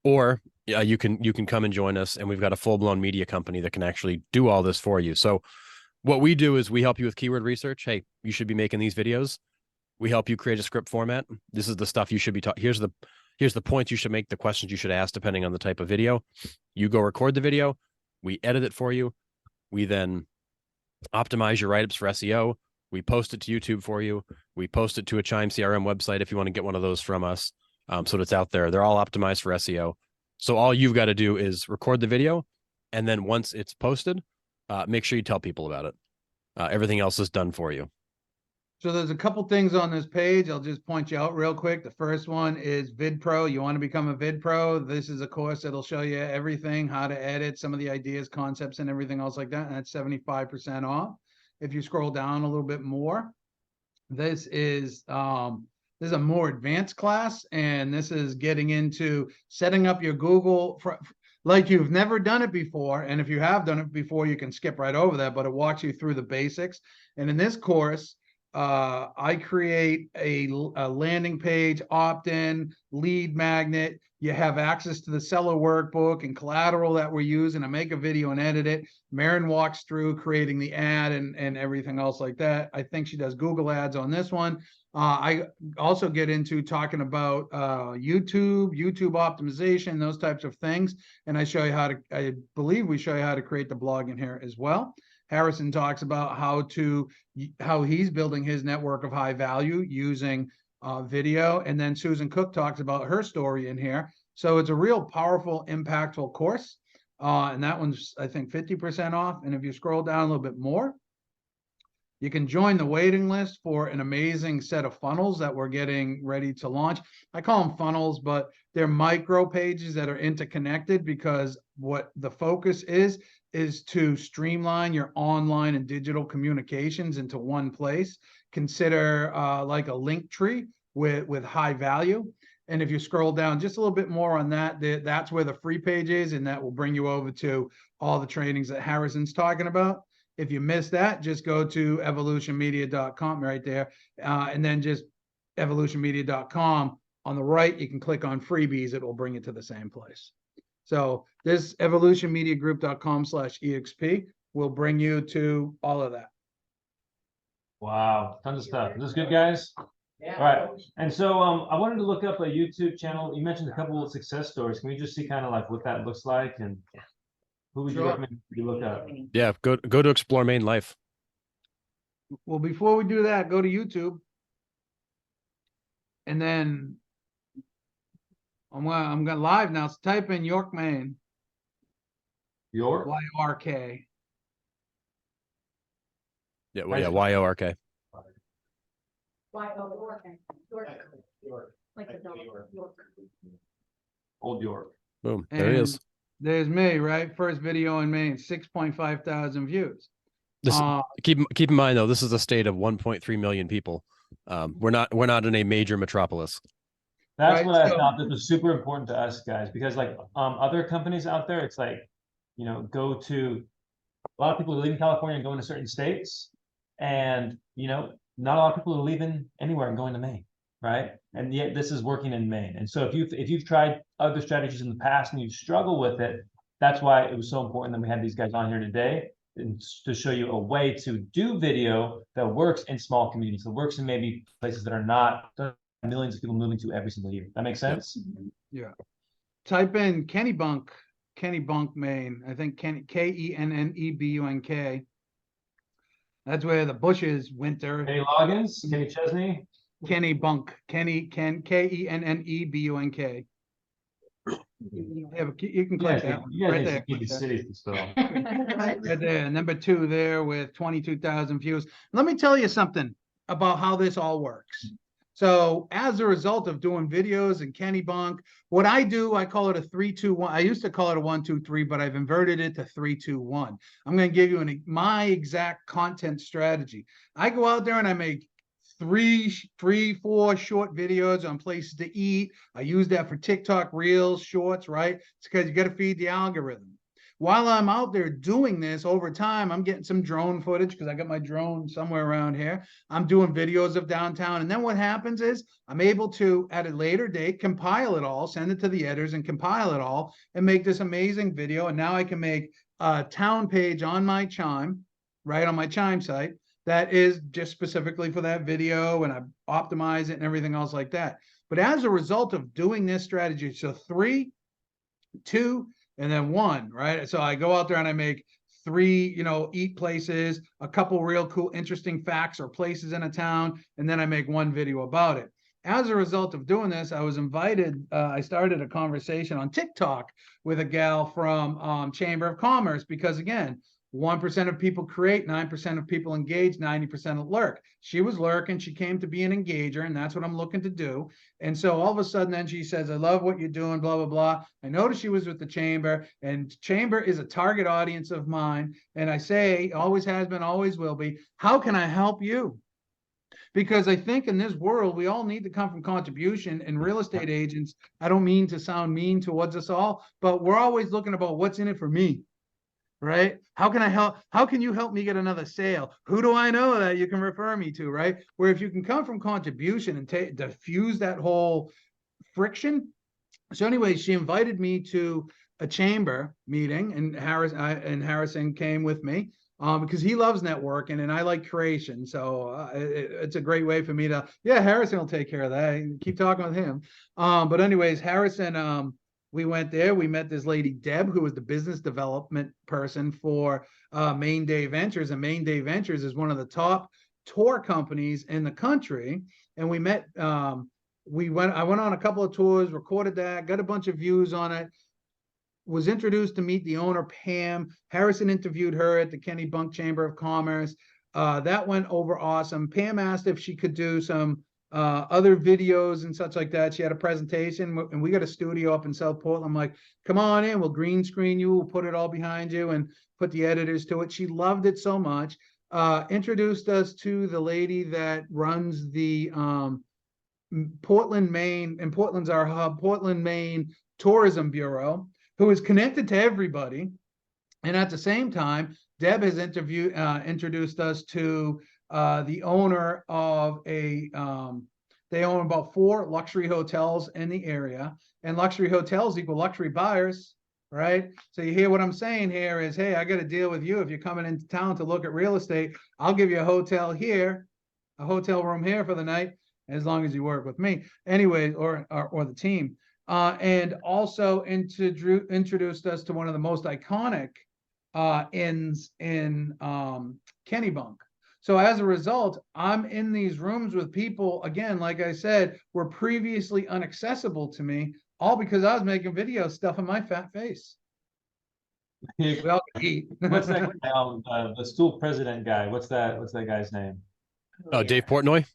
Or you can come and join us, and we've got a full-blown media company that can actually do all this for you. So what we do is we help you with keyword research. Hey, you should be making these videos. We help you create a script format. This is the stuff you should be taught. Here's the points you should make, the questions you should ask, depending on the type of video. You go record the video. We edit it for you. We then optimize your write-ups for SEO. We post it to YouTube for you. We post it to a Chime CRM website if you want to get one of those from us. So it's out there. They're all optimized for SEO. So all you've got to do is record the video, and then once it's posted, make sure you tell people about it. Everything else is done for you. So there's a couple things on this page. I'll just point you out real quick. The first one is Vid Pro. You want to become a Vid Pro. This is a course that'll show you everything, how to edit, some of the ideas, concepts, and everything else like that. And that's 75% off. If you scroll down a little bit more, this is a more advanced class, and this is getting into setting up your Google like you've never done it before. And if you have done it before, you can skip right over that, but it walks you through the basics. And in this course, I create a landing page, opt-in, lead magnet. You have access to the seller workbook and collateral that we're using. I make a video and edit it. Maren walks through creating the ad and everything else like that. I think she does Google ads on this one. I also get into talking about YouTube optimization, those types of things. And I believe we show you how to create the blog in here as well. Harrison talks about how he's building his network of high value using video. And then Susan Cook talks about her story in here. So it's a real powerful, impactful course. And that one's, I think, 50% off. And if you scroll down a little bit more, you can join the waiting list for an amazing set of funnels that we're getting ready to launch. I call them funnels, but they're micro pages that are interconnected, because what the focus is to streamline your online and digital communications into one place. Consider like a link tree with high value. And if you scroll down just a little bit more on that, that's where the free page is, and that will bring you over to all the trainings that Harrison's talking about. If you missed that, just go to evolutionmedia.com right there, and then just evolutionmedia.com. On the right, you can click on freebies. It will bring you to the same place. So this evolutionmediagroup.com/exp will bring you to all of that. Wow, tons of stuff. Is this good, guys? Yeah. All right. And so I wanted to look up a YouTube channel. You mentioned a couple of success stories. Can we just see kind of like what that looks like, and who would you recommend you look up? Yeah, go to Explore Maine Life. Well, before we do that, go to YouTube. And then I'm going live now. So type in York, Maine. York? YORK. Yeah, well, yeah, YORK. Like the dog, York. Old York. Boom. There it is. There's me, right? First video in Maine, 6.5 thousand views. This, keep in mind though, this is a state of 1.3 million people. We're not in a major metropolis. That's Right, what I so- thought that was super important to us guys, because like other companies out there, it's like, go to a lot of people are leaving California and going to certain states, and not a lot of people are leaving anywhere and going to Maine, right? And yet this is working in Maine. And so if you've tried other strategies in the past and you struggle with it, that's why it was so important that we had these guys on here today, and to show you a way to do video that works in small communities, that works in maybe places that are not millions of people moving to every single year. That makes sense? Yeah. Type in Kennebunk, Maine. I think Kennebunk. That's where the bushes winter. Kenny Loggins, Kenny Chesney. Kennebunk, Kennebunk. Yeah, but you can click that one. You guys Right need there. to keep click the that. cities to spell. Right there, number 2 there with 22,000 views. Let me tell you something about how this all works. So as a result of doing videos and Kennebunk, what I do, I call it a 3-2-1. I used to call it a 1-2-3, but I've inverted it to 3-2-1. I'm going to give you my exact content strategy. I go out there and I make three, 4 short videos on places to eat. I use that for TikTok reels, shorts, right? It's because you got to feed the algorithm. While I'm out there doing this over time, I'm getting some drone footage because I got my drone somewhere around here. I'm doing videos of downtown. And then what happens is I'm able to, at a later date, compile it all, send it to the editors and compile it all and make this amazing video. And now I can make a town page on my Chime, right, on my Chime site that is just specifically for that video, and I optimize it and everything else like that. But as a result of doing this strategy, so 3, 2, and then 1, right? So I go out there and I make 3, eat places, a couple real cool, interesting facts or places in a town, and then I make 1 video about it. As a result of doing this, I was invited, I started a conversation on TikTok with a gal from Chamber of Commerce, because again, 1% of people create, 9% of people engage, 90% lurk. She was lurking, she came to be an engager, and that's what I'm looking to do. And so all of a sudden then she says, I love what you're doing, blah, blah, blah. I noticed she was with the Chamber, and Chamber is a target audience of mine. And I say, always has been, always will be, how can I help you? Because I think in this world, we all need to come from contribution, and real estate agents, I don't mean to sound mean towards us all, but we're always looking about what's in it for me. Right? How can I help? How can you help me get another sale? Who do I know that you can refer me to? Right? Where if you can come from contribution and diffuse that whole friction. So anyway, she invited me to a chamber meeting, and Harrison came with me because he loves networking and I like creation. So it's a great way for me to, Harrison will take care of that. Keep talking with him. But anyways, Harrison, we went there, we met this lady, Deb, who was the business development person for Main Day Ventures. And Main Day Ventures is one of the top tour companies in the country. And we met, I went on a couple of tours, recorded that, got a bunch of views on it, was introduced to meet the owner, Pam. Harrison interviewed her at the Kenny Bunk Chamber of Commerce. That went over awesome. Pam asked if she could do some other videos and such like that. She had a presentation, and we got a studio up in South Portland. I'm like, come on in, we'll green screen you, we'll put it all behind you and put the editors to it. She loved it so much. Introduced us to the lady that runs the Portland, Maine, and Portland's our hub, Portland, Maine Tourism Bureau, who is connected to everybody. And at the same time, Deb has introduced us to the owner of they own about 4 luxury hotels in the area, and luxury hotels equal luxury buyers, right? So you hear what I'm saying here is, hey, I got to deal with you. If you're coming into town to look at real estate, I'll give you a hotel here, a hotel room here for the night, as long as you work with me anyway, or the team. And also introduced us to one of the most iconic inns in Kennebunk. So as a result, I'm in these rooms with people, again, like I said, were previously inaccessible to me, all because I was making videos stuffing my fat face. We all can eat. What's that, the stool president guy? What's that guy's name? Dave Portnoy.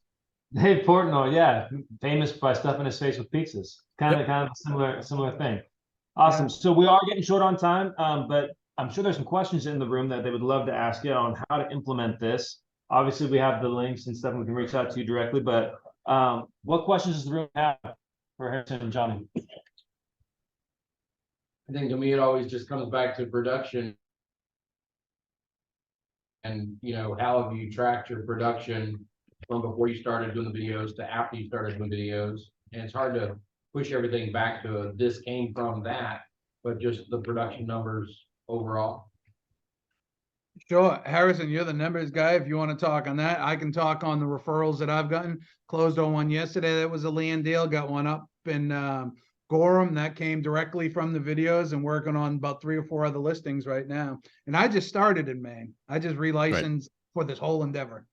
Dave Portnoy, yeah, famous by stuffing his face with pizzas. Kind of a similar thing. Awesome. Yeah. So we are getting short on time, but I'm sure there's some questions in the room that they would love to ask you on how to implement this. Obviously, we have the links and stuff, and we can reach out to you directly. But what questions does the room have for Harrison and Johnny? I think to me, it always just comes back to production. And, how have you tracked your production from before you started doing the videos to after you started doing videos? And it's hard to push everything back to this came from that, but just the production numbers overall. Sure. Harrison, you're the numbers guy. If you want to talk on that, I can talk on the referrals that I've gotten. Closed on one yesterday. That was a land deal. Got one up in Gorham that came directly from the videos, and working on about 3 or 4 other listings right now. And I just started in Maine. I just relicensed for this whole endeavor.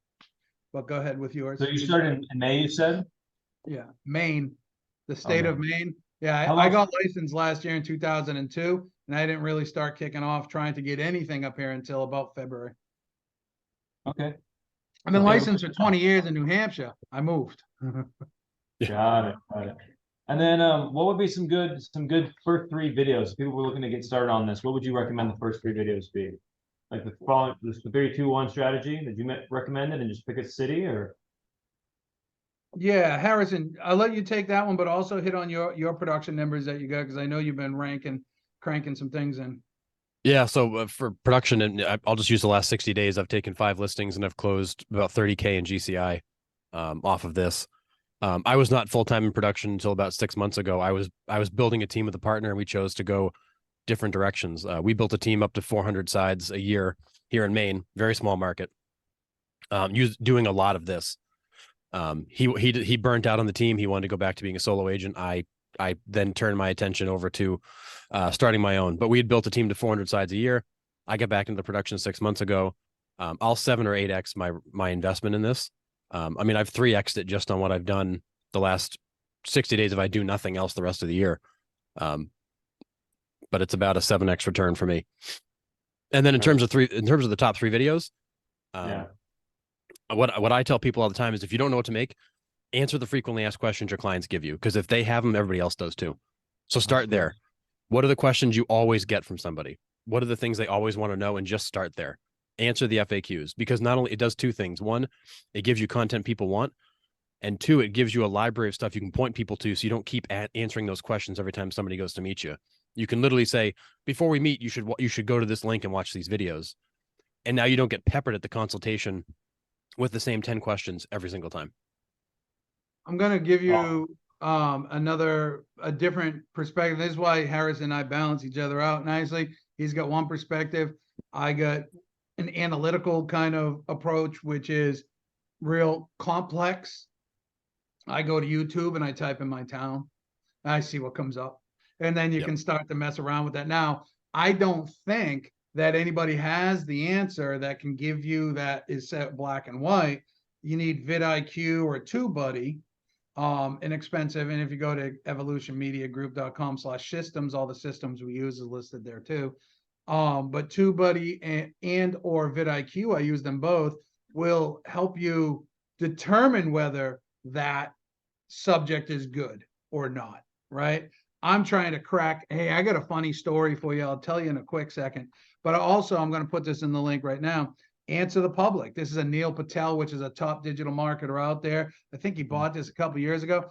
But go ahead with yours. So you started in May, you said? Yeah, Maine, the state of Maine. Yeah, How I long- got licensed last year in 2002, and I didn't really start kicking off trying to get anything up here until about February. Okay. I've been Okay. licensed for 20 years in New Hampshire. I moved. Got it. And then what would be some good first 3 videos? If people were looking to get started on this, what would you recommend the first 3 videos be? Like the 3-2-1 strategy that you recommended, and just pick a city, or? Yeah, Harrison, I'll let you take that one, but also hit on your production numbers that you got, because I know you've been cranking some things in. Yeah, so for production, and I'll just use the last 60 days. I've taken 5 listings and I've closed about 30K in GCI off of this. I was not full time in production until about 6 months ago. I was building a team with a partner, and we chose to go different directions. We built a team up to 400 sides a year here in Maine, very small market. Doing a lot of this. He burnt out on the team. He wanted to go back to being a solo agent. I then turned my attention over to starting my own. But we had built a team to 400 sides a year. I got back into the production 6 months ago. I'll 7 or 8x my investment in this. I mean, I've 3x'd it just on what I've done the last 60 days if I do nothing else the rest of the year. But it's about a 7x return for me. And then in terms of the top 3 videos, Yeah. what I tell people all the time is, if you don't know what to make, answer the frequently asked questions your clients give you, because if they have them, everybody else does too. So start there. What are the questions you always get from somebody? What are the things they always want to know? And just start there. Answer the FAQs, because not only it does 2 things. 1, it gives you content people want. And 2, it gives you a library of stuff you can point people to, so you don't keep answering those questions every time somebody goes to meet you. You can literally say, before we meet, you should go to this link and watch these videos. And now you don't get peppered at the consultation with the same 10 questions every single time. I'm gonna give you a different perspective. This is why Harris and I balance each other out nicely. He's got one perspective. I got an analytical kind of approach, which is real complex. I go to YouTube and I type in my town. I see what comes up. And then you can start to mess around with that. Now, I don't think that anybody has the answer that can give you that is set black and white. You need vidIQ or TubeBuddy, inexpensive. And if you go to evolutionmediagroup.com/systems, all the systems we use is listed there too. But TubeBuddy and or vidIQ, I use them both, will help you determine whether that subject is good or not, right? I'm trying to crack, hey, I got a funny story for you. I'll tell you in a quick second. But also, I'm going to put this in the link right now. Answer the Public. This is a Neil Patel, which is a top digital marketer out there. I think he bought this a couple years ago.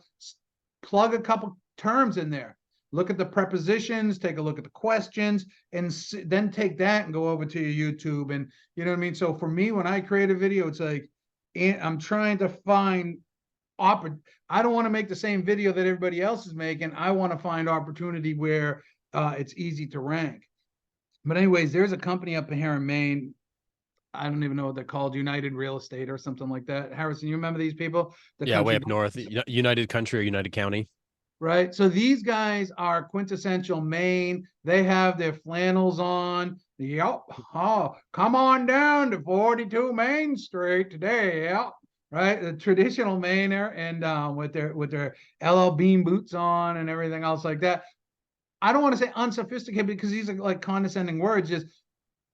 Plug a couple terms in there. Look at the prepositions, take a look at the questions, and then take that and go over to your YouTube. And you know what I mean? So for me, when I create a video, it's like, I'm trying to find I don't want to make the same video that everybody else is making. I want to find opportunity where it's easy to rank. But anyways, there's a company up here in Maine. I don't even know what they're called, United Real Estate or something like that. Harrison, you remember these people? Yeah, way up north, United Country or United County. Right. So these guys are quintessential Maine. They have their flannels on. Yep. Oh, come on down to 42 Main Street today. Yep. Right. The traditional Mainer, and with their LL Bean boots on and everything else like that. I don't want to say unsophisticated because these are like condescending words. Just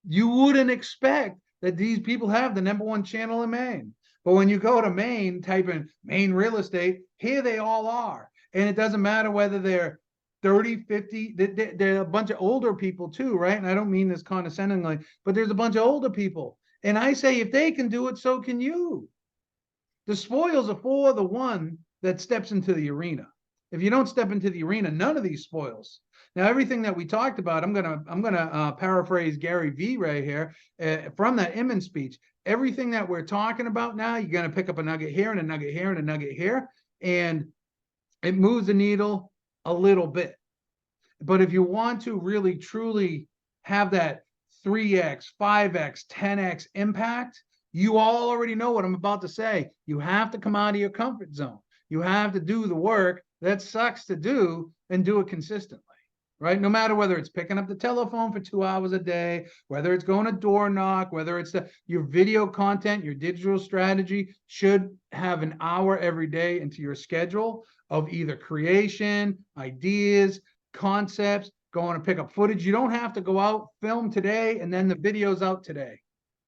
you wouldn't expect that these people have the #1 channel in Maine. But when you go to Maine, type in Maine real estate, here they all are. And it doesn't matter whether they're 30, 50, they're a bunch of older people too, right? And I don't mean this condescendingly, but there's a bunch of older people. And I say, if they can do it, so can you. The spoils are for the one that steps into the arena. If you don't step into the arena, none of these spoils. Now, everything that we talked about, I'm gonna paraphrase Gary V right here from that Inman speech. Everything that we're talking about now, you're gonna pick up a nugget here and a nugget here and a nugget here, and it moves the needle a little bit. But if you want to really truly have that 3x, 5x, 10x impact, you all already know what I'm about to say. You have to come out of your comfort zone. You have to do the work that sucks to do and do it consistently, right? No matter whether it's picking up the telephone for 2 hours a day, whether it's going to door knock, whether it's your video content, your digital strategy should have an hour every day into your schedule of either creation, ideas, concepts, going to pick up footage. You don't have to go out, film today, and then the video's out today,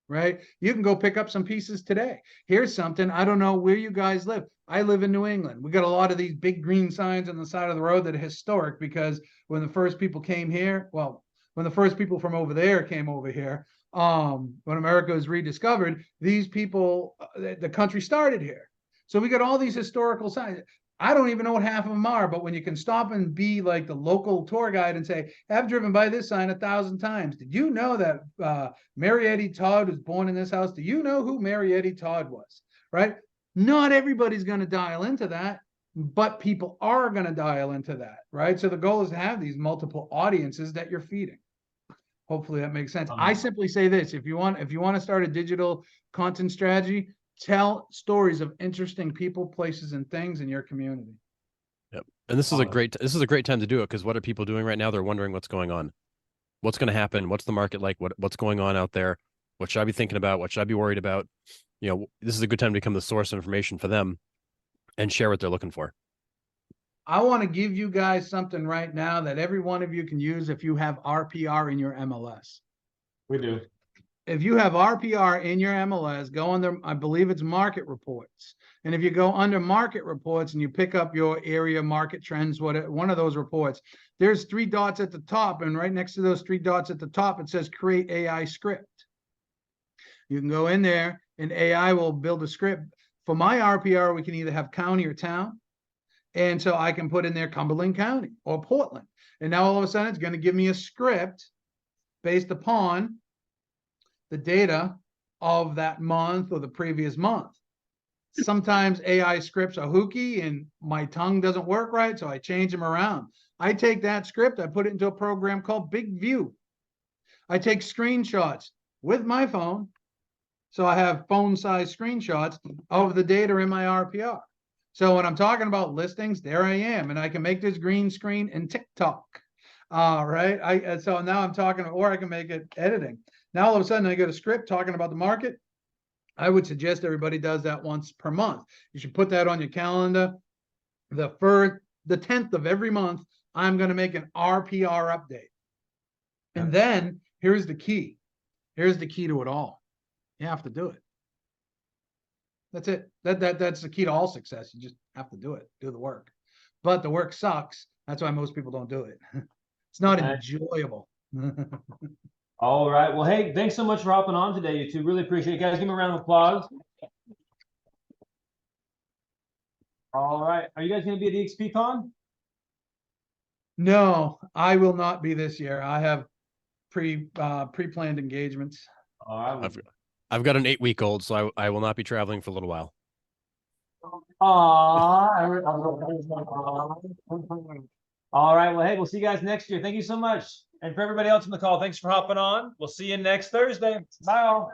right? You can go pick up some pieces today. Here's something. I don't know where you guys live. I live in New England. We got a lot of these big green signs on the side of the road that are historic because when the first people came here, well, when the first people from over there came over here, when America was rediscovered, these people, the country started here. So we got all these historical signs. I don't even know what half of them are, but when you can stop and be like the local tour guide and say, I've driven by this sign 1,000 times. Did you know that Mary Eddie Todd was born in this house? Do you know who Mary Eddie Todd was? Right? Not everybody's going to dial into that, but people are going to dial into that, right? So the goal is to have these multiple audiences that you're feeding. Hopefully that makes sense. I simply say this, if you want to start a digital content strategy, tell stories of interesting people, places, and things in your community. Yep. And this is a great time to do it, because what are people doing right now? They're wondering what's going on. What's going to happen? What's the market like? What's going on out there? What should I be thinking about? What should I be worried about? You know, this is a good time to become the source of information for them and share what they're looking for. I want to give you guys something right now that every one of you can use if you have RPR in your MLS. We do. If you have RPR in your MLS, go under, I believe it's market reports. And if you go under market reports and you pick up your area market trends, one of those reports, there's 3 dots at the top. And right next to those 3 dots at the top, it says create AI script. You can go in there and AI will build a script. For my RPR, we can either have county or town. And so I can put in there Cumberland County or Portland. And now all of a sudden it's going to give me a script based upon the data of that month or the previous month. Sometimes AI scripts are hooky and my tongue doesn't work right, so I change them around. I take that script, I put it into a program called Big View. I take screenshots with my phone, so I have phone-sized screenshots of the data in my RPR. So when I'm talking about listings, there I am, and I can make this green screen in TikTok. Right? So now I'm talking, or I can make it editing. Now all of a sudden I get a script talking about the market. I would suggest everybody does that once per month. You should put that on your calendar. The 10th of every month, I'm going to make an RPR update. And then here's the key. Here's the key to it all. You have to do it. That's it. That's the key to all success. You just have to do it. Do the work. But the work sucks. That's why most people don't do it. It's not enjoyable. All right. Well, hey, thanks so much for hopping on today, you two. Really appreciate it. Guys, give me a round of applause. All right. Are you guys going to be at EXPCon? No, I will not be this year. I have pre-planned engagements. All right. I've got an 8-week-old, so I will not be traveling for a little while. All right. Well, hey, we'll see you guys next year. Thank you so much. And for everybody else on the call, thanks for hopping on. We'll see you next Thursday. Bye all.